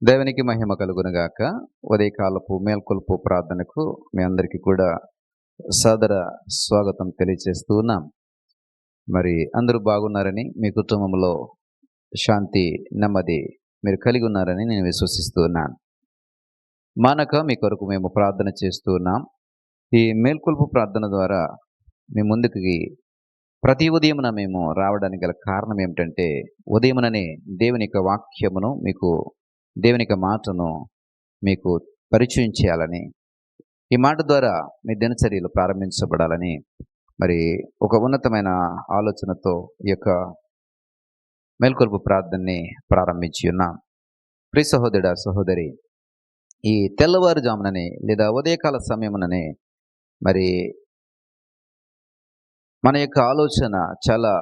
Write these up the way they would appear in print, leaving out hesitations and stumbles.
దేవునికి మహిమ కలుగునుగాక. ఉదయకాలపు మేల్కొల్పు ప్రార్థనకు మీ అందరికీ కూడా సాదర స్వాగతం తెలియజేస్తూ ఉన్నాం. మరి అందరూ బాగున్నారని, మీ కుటుంబంలో శాంతి, నెమ్మది మీరు కలిగి ఉన్నారని నేను విశ్వసిస్తూ ఉన్నాను. మానక మీ కొరకు మేము ప్రార్థన చేస్తూ ఉన్నాం. ఈ మేల్కొల్పు ప్రార్థన ద్వారా మీ ముందుకి ప్రతి ఉదయమున మేము రావడానికి గల కారణం ఏమిటంటే, ఉదయముననే దేవుని యొక్క వాక్యమును దేవుని యొక్క మాటను మీకు పరిచయం చేయాలని, ఈ మాట ద్వారా మీ దినచర్యలు ప్రారంభించబడాలని, మరి ఒక ఉన్నతమైన ఆలోచనతో ఈ యొక్క మేల్కొల్పు ప్రార్థనని ప్రారంభించి ఉన్నాం. ప్రియ సహోదరుడా, సహోదరి, ఈ తెల్లవారుజాముననే లేదా ఉదయకాల సమయముననే మరి మన యొక్క ఆలోచన చాలా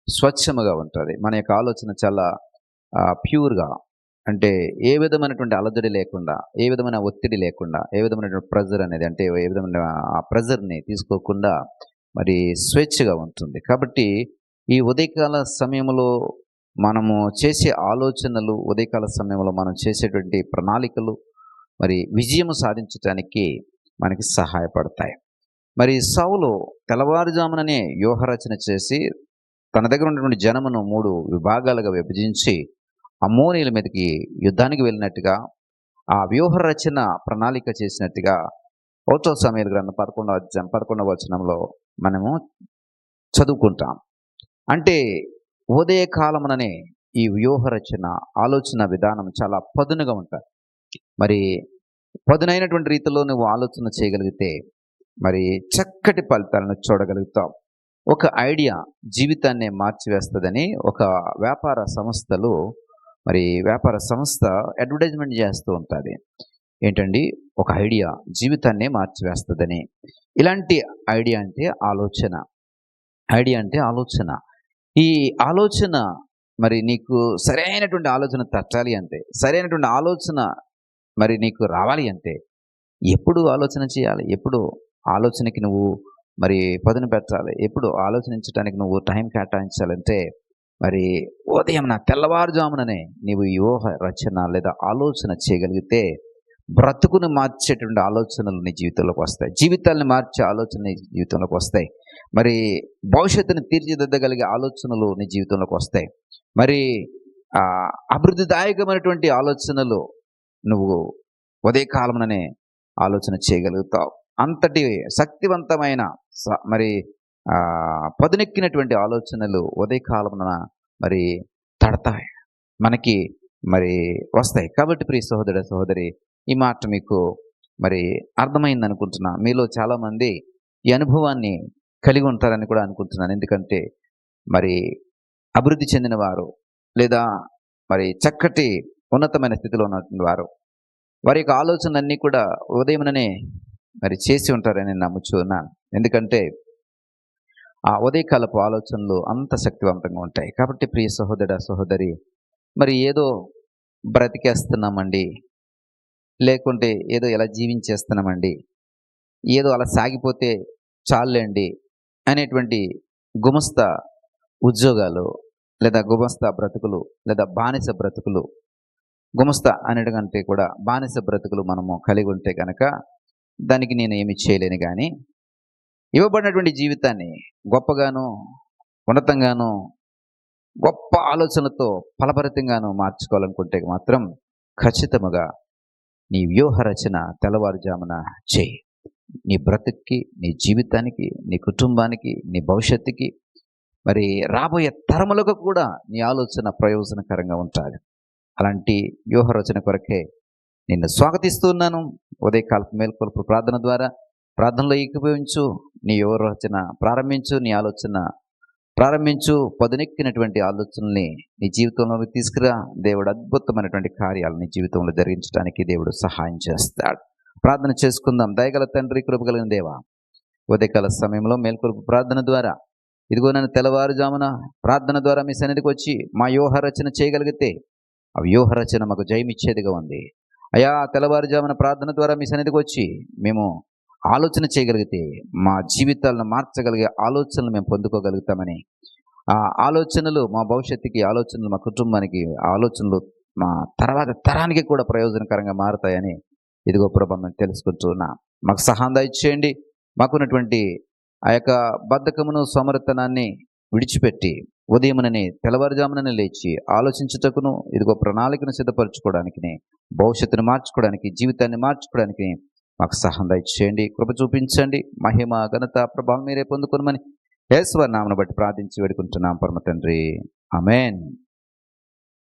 స్వచ్ఛముగా ఉంటుంది. మన యొక్క ఆలోచన చాలా ప్యూర్గా, అంటే ఏ విధమైనటువంటి అలజడి లేకుండా, ఏ విధమైన ఒత్తిడి లేకుండా, ఏ విధమైనటువంటి ప్రెజర్ అనేది, అంటే ఏ విధమైన ఆ ప్రెజర్ని తీసుకోకుండా మరి స్వేచ్ఛగా ఉంటుంది. కాబట్టి ఈ ఉదయకాల సమయంలో మనము చేసే ఆలోచనలు, ఉదయకాల సమయంలో మనం చేసేటువంటి ప్రణాళికలు మరి విజయము సాధించడానికి మనకి సహాయపడతాయి. మరి సౌలు తెల్లవారుజాముననే వ్యూహరచన చేసి తన దగ్గర ఉన్నటువంటి జనమును 3 విభాగాలుగా విభజించి అమ్మోనీయుల మీదకి యుద్ధానికి వెళ్ళినట్టుగా, ఆ వ్యూహ రచన ప్రణాళిక చేసినట్టుగా 1 సమూయేలు గ్రంథం 11వ వచనంలో మనము చదువుకుంటాం. అంటే ఉదయకాలముననే ఈ వ్యూహ రచన, ఆలోచన విధానం చాలా పదునుగా ఉంటుంది. మరి పదునైనటువంటి రీతిలో నువ్వు ఆలోచన చేయగలిగితే మరి చక్కటి ఫలితాలను చూడగలుగుతాం. ఒక ఐడియా జీవితాన్ని మార్చివేస్తుందని ఒక వ్యాపార సంస్థ అడ్వర్టైజ్మెంట్ చేస్తూ ఉంటుంది. ఏంటండి, ఒక ఐడియా జీవితాన్ని మార్చివేస్తుందని. ఇలాంటి ఐడియా అంటే ఆలోచన. ఈ ఆలోచన మరి నీకు సరైనటువంటి ఆలోచన తట్టాలి అంటే, సరైనటువంటి ఆలోచన మరి నీకు రావాలి అంటే ఎప్పుడు ఆలోచన చేయాలి, ఎప్పుడు ఆలోచనకి నువ్వు మరి పదును పెట్టాలి, ఎప్పుడు ఆలోచించడానికి నువ్వు టైం కేటాయించాలంటే మరి తెల్లవారుజాముననే నీవు వ్యూహ రచన లేదా ఆలోచన చేయగలిగితే బ్రతుకును మార్చేటువంటి ఆలోచనలు నీ జీవితంలోకి వస్తాయి. జీవితాలను మార్చే ఆలోచన నీ జీవితంలోకి వస్తాయి. మరి భవిష్యత్తును తీర్చిదిద్దగలిగే ఆలోచనలు నీ జీవితంలోకి వస్తాయి. మరి అభివృద్ధిదాయకమైనటువంటి ఆలోచనలు నువ్వు ఉదయకాలముననే ఆలోచన చేయగలుగుతావు. అంతటి శక్తివంతమైన మరి పదునెక్కినటువంటి ఆలోచనలు ఉదయకాలమున మరి తడతాయి, మనకి మరి వస్తాయి. కాబట్టి ప్రియ సహోదర, సహోదరి, ఈ మాట మీకు మరి అర్థమైంది అనుకుంటున్నా. మీలో చాలామంది ఈ అనుభవాన్ని కలిగి ఉంటారని కూడా అనుకుంటున్నాను. ఎందుకంటే మరి అభివృద్ధి చెందిన వారు లేదా మరి చక్కటి ఉన్నతమైన స్థితిలో ఉన్నటువంటి వారు, వారి యొక్క ఆలోచనలన్నీ కూడా ఉదయముననే మరి చేసి ఉంటారని నమ్ముచున్నాను. ఎందుకంటే ఆ ఉదయకాలపు ఆలోచనలు అంత శక్తివంతంగా ఉంటాయి. కాబట్టి ప్రియ సహోదర, సహోదరి, మరి ఏదో బ్రతికేస్తున్నామండి, లేకుంటే ఏదో ఎలా జీవించేస్తున్నామండి, ఏదో అలా సాగిపోతే చాలండి అనేటువంటి గుమస్తా ఉద్యోగాలు లేదా గుమస్తా బ్రతుకులు లేదా బానిస బ్రతుకులు, గుమస్తా అనేటికంటే కూడా బానిస బ్రతుకులు మనము కలిగి ఉంటే కనుక దానికి నేను ఏమి చేయలేను. కానీ ఇవ్వబడినటువంటి జీవితాన్ని గొప్పగాను, ఉన్నతంగాను, గొప్ప ఆలోచనలతో ఫలభరితంగాను మార్చుకోవాలనుకుంటే మాత్రం ఖచ్చితంగా నీ వ్యూహ రచన తెల్లవారుజామున చేయి. నీ బ్రతుక్కి, నీ జీవితానికి, నీ కుటుంబానికి, నీ భవిష్యత్తుకి, మరి రాబోయే తరములకు కూడా నీ ఆలోచన ప్రయోజనకరంగా ఉంటుంది. అలాంటి వ్యూహ రచన కొరకే నిన్ను స్వాగతిస్తున్నాను. ఉదయకాలపు మేల్కొల్పు ప్రార్థన ద్వారా ప్రార్థనలో ఏకీభవించు, నీ వ్యూహ రచన ప్రారంభించు, నీ ఆలోచన ప్రారంభించు. పదునెక్కినటువంటి ఆలోచనల్ని నీ జీవితంలోకి తీసుకురా. దేవుడు అద్భుతమైనటువంటి కార్యాలు నీ జీవితంలో జరిగించడానికి దేవుడు సహాయం చేస్తాడు. ప్రార్థన చేసుకుందాం. దయగల తండ్రి, కృప కలిగిన దేవా, ఉదయకాల సమయంలో మేల్కొల్పు ప్రార్థన ద్వారా ఇదిగో నన్ను తెల్లవారుజామున ప్రార్థన ద్వారా మీ సన్నిధికి వచ్చి మా వ్యూహ రచన చేయగలిగితే ఆ వ్యూహ రచన మాకు జయమిచ్చేదిగా ఉంది. అయా, తెల్లవారుజామున ప్రార్థన ద్వారా మీ సన్నిధికి వచ్చి మేము ఆలోచన చేయగలిగితే మా జీవితాలను మార్చగలిగే ఆలోచనలు మేము పొందుకోగలుగుతామని, ఆ ఆలోచనలు మా భవిష్యత్తుకి, ఆలోచనలు మా కుటుంబానికి, ఆలోచనలు మా తర్వాత తరానికి కూడా ప్రయోజనకరంగా మారుతాయని ఇదిగో ప్రభా మేము తెలుసుకుంటూ ఉన్నాం. మాకు సహాయం దయచేయండి. మాకున్నటువంటి ఆ యొక్క బద్ధకమును సోమరితనాన్ని విడిచిపెట్టి ఉదయముననే తెల్లవారుజాముననే లేచి ఆలోచించుటకును ఇదిగో ప్రణాళికను సిద్ధపరచుకోవడానికి, భవిష్యత్తును మార్చుకోవడానికి, జీవితాన్ని మార్చుకోవడానికి మాకు సహాయం దయచేయండి. కృప చూపించండి. మహిమ ఘనత ప్రభావం మీరే పొందుకొనమని యేసు వారి నామమును బట్టి ప్రార్థించి వేడుకుంటున్నాం పరమ తండ్రి. ఆమేన్.